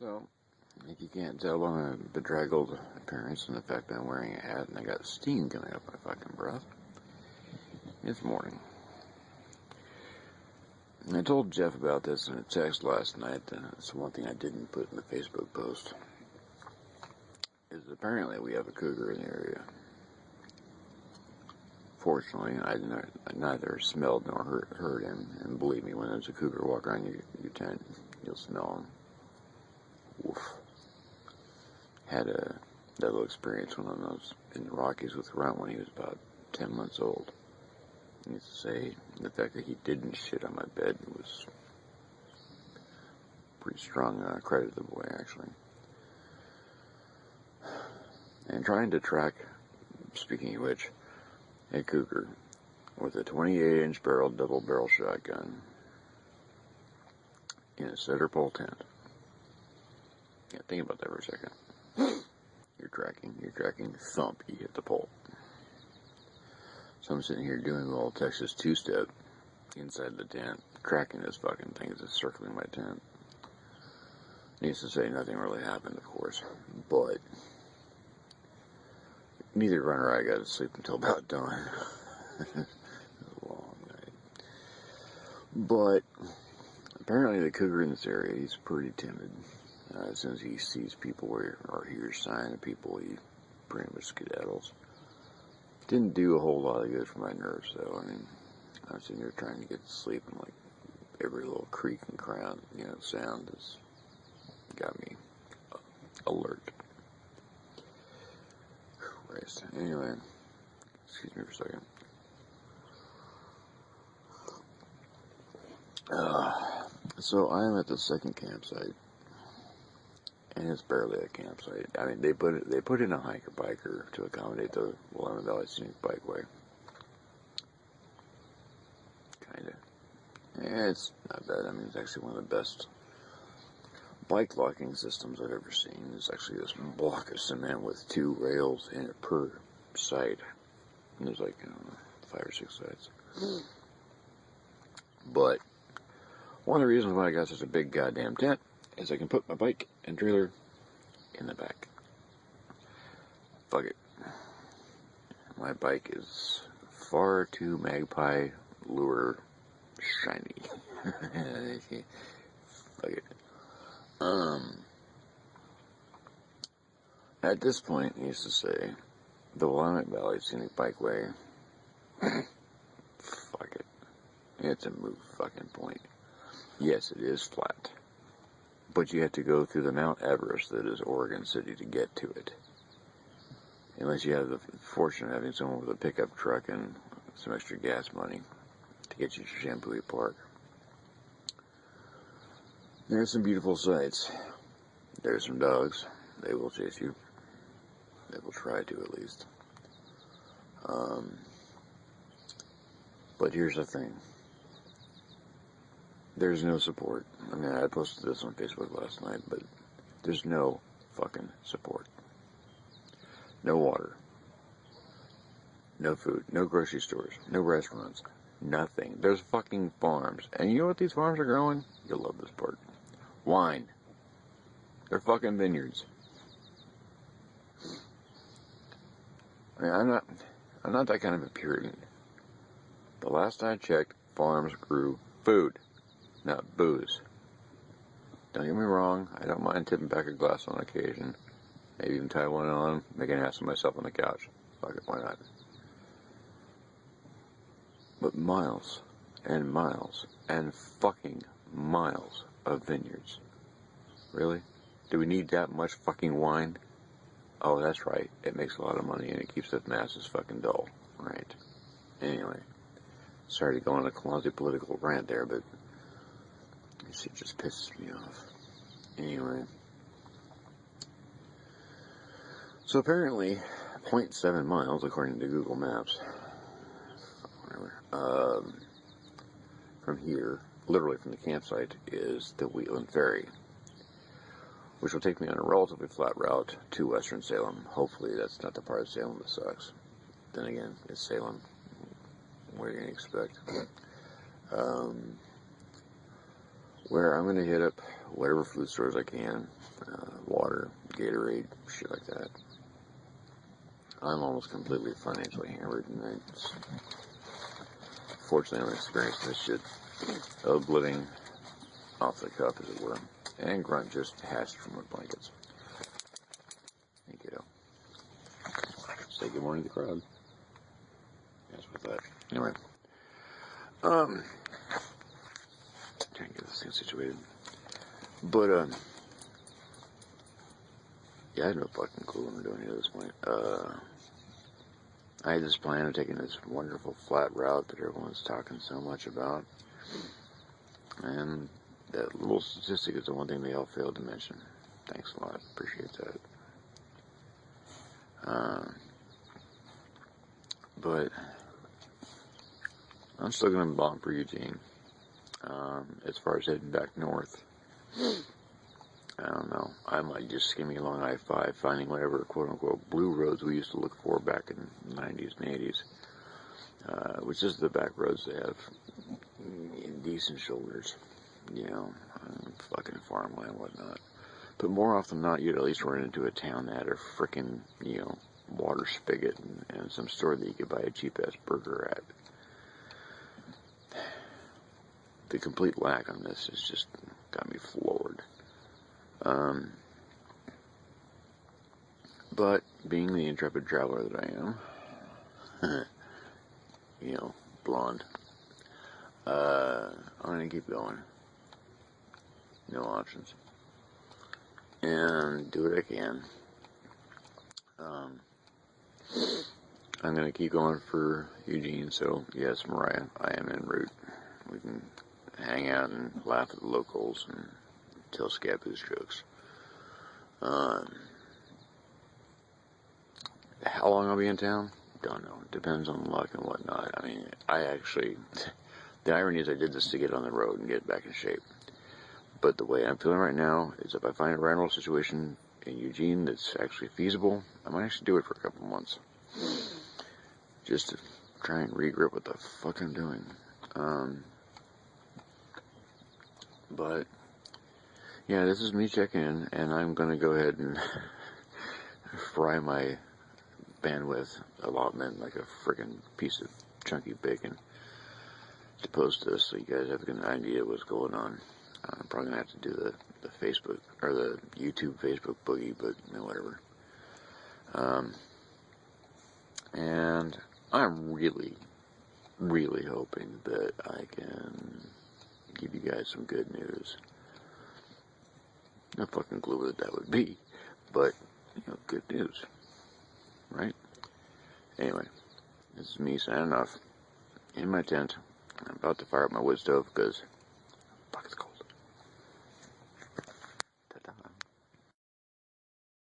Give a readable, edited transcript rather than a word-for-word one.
So, if you can't tell by my bedraggled appearance and the fact that I'm wearing a hat and I got steam coming up my fucking breath, it's morning. And I told Jeff about this in a text last night, and it's one thing I didn't put in the Facebook post, is apparently we have a cougar in the area. Fortunately, I neither smelled nor heard him, and believe me, when there's a cougar walk around your tent, you'll smell him. Woof. Had a little experience when I was in the Rockies with Runt when he was about 10 months old. Needless to say, the fact that he didn't shit on my bed was pretty strong credit to the boy, actually. And trying to track, speaking of which, a cougar with a 28-inch double barrel shotgun in a cedar pole tent. Yeah, think about that for a second. You're tracking, thump, you hit the pole. So I'm sitting here doing a little Texas two-step inside the tent, tracking this fucking thing as it's circling my tent. Needless to say, nothing really happened, of course, but neither runner I got to sleep until about dawn. It was a long night. But apparently the cougar in this area, he's pretty timid. As soon as he sees people or hears sign of people, he pretty much skedaddles. Didn't do a whole lot of good for my nerves, though. I mean, I was sitting here trying to get to sleep, and like every little creak and crown, sound has got me alert. Christ. Anyway, excuse me for a second. So I am at the second campsite, and it's barely a campsite. I mean, they put in a hiker-biker to accommodate the Willamette Valley Scenic Bikeway. Kinda. Yeah, it's not bad. I mean, it's actually one of the best bike locking systems I've ever seen. It's actually this block of cement with 2 rails in it per side. And there's like, 5 or 6 sides. But one of the reasons why I got such a big goddamn tent is I can put my bike and trailer in the back. Fuck it. My bike is far too magpie lure shiny. Fuck it. At this point, needless to say, the Willamette Valley Scenic Bikeway, fuck it. It's a moot fucking point. Yes, it is flat. But you have to go through the Mount Everest that is Oregon City to get to it. Unless you have the fortune of having someone with a pickup truck and some extra gas money to get you to Shampooey Park. There are some beautiful sights. There are some dogs. They will chase you. They will try to, at least. But here's the thing. There's no support. I mean, I posted this on Facebook last night, but there's no fucking support. No water. No food. No grocery stores. No restaurants. Nothing. There's fucking farms. And you know what these farms are growing? You'll love this part. Wine. They're fucking vineyards. I mean, I'm not that kind of a Puritan. The last I checked, farms grew food, not booze. Don't get me wrong, I don't mind tipping back a glass on occasion. Maybe even tie one on, make an ass of myself on the couch. Fuck it, why not? But miles and miles and fucking miles of vineyards. Really? Do we need that much fucking wine? Oh, that's right. It makes a lot of money and it keeps the masses fucking dull. Right. Anyway. Sorry to go on a quasi-political rant there, but this shit just pisses me off. Anyway. So apparently, 0.7 miles, according to Google Maps, whatever, from here, literally from the campsite, is the Wheatland Ferry, which will take me on a relatively flat route to Western Salem. Hopefully that's not the part of Salem that sucks. Then again, it's Salem. What are you going to expect? where I'm going to hit up whatever food stores I can, water, Gatorade, shit like that. I'm almost completely financially hammered, and fortunately I'm experiencing this shit of living off the cuff, as it were. And Grunt just hatched from my blankets. Hey, kiddo. Say good morning to the crowd. Yes, with that. Anyway. Trying to get this thing situated. But, yeah, I had no fucking clue what I'm doing here at this point. I had this plan of taking this wonderful flat route that everyone's talking so much about. And that little statistic is the one thing they all failed to mention. Thanks a lot. Appreciate that. But I'm still going to bomb for Eugene. As far as heading back north, I don't know. I might just skimming along I-5, finding whatever quote-unquote blue roads we used to look for back in the 90s and 80s, which is the back roads that have decent shoulders, fucking farmland and whatnot. But more often than not, you'd at least run into a town that had a frickin', water spigot and some store that you could buy a cheap-ass burger at. The complete lack on this has just got me floored. But being the intrepid traveler that I am, blonde, I'm gonna keep going. No options. And do what I can. I'm gonna keep going for Eugene, so yes, Mariah, I am en route. We can hang out and laugh at the locals and tell Scaboo's jokes. How long I'll be in town? Don't know. Depends on luck and whatnot. I mean, the irony is I did this to get on the road and get back in shape. But the way I'm feeling right now is if I find a rental situation in Eugene that's actually feasible, I might actually do it for a couple months. Just to try and regroup what the fuck I'm doing. But, yeah, this is me checking in, and I'm going to go ahead and fry my bandwidth allotment like a friggin' piece of chunky bacon to post this so you guys have an idea what's going on. I'm probably going to have to do the Facebook, or the YouTube Facebook boogie, but whatever. And I'm really, really hoping that I can give you guys some good news. No fucking clue what that would be, but, good news, right? Anyway, this is me signing off in my tent. I'm about to fire up my wood stove because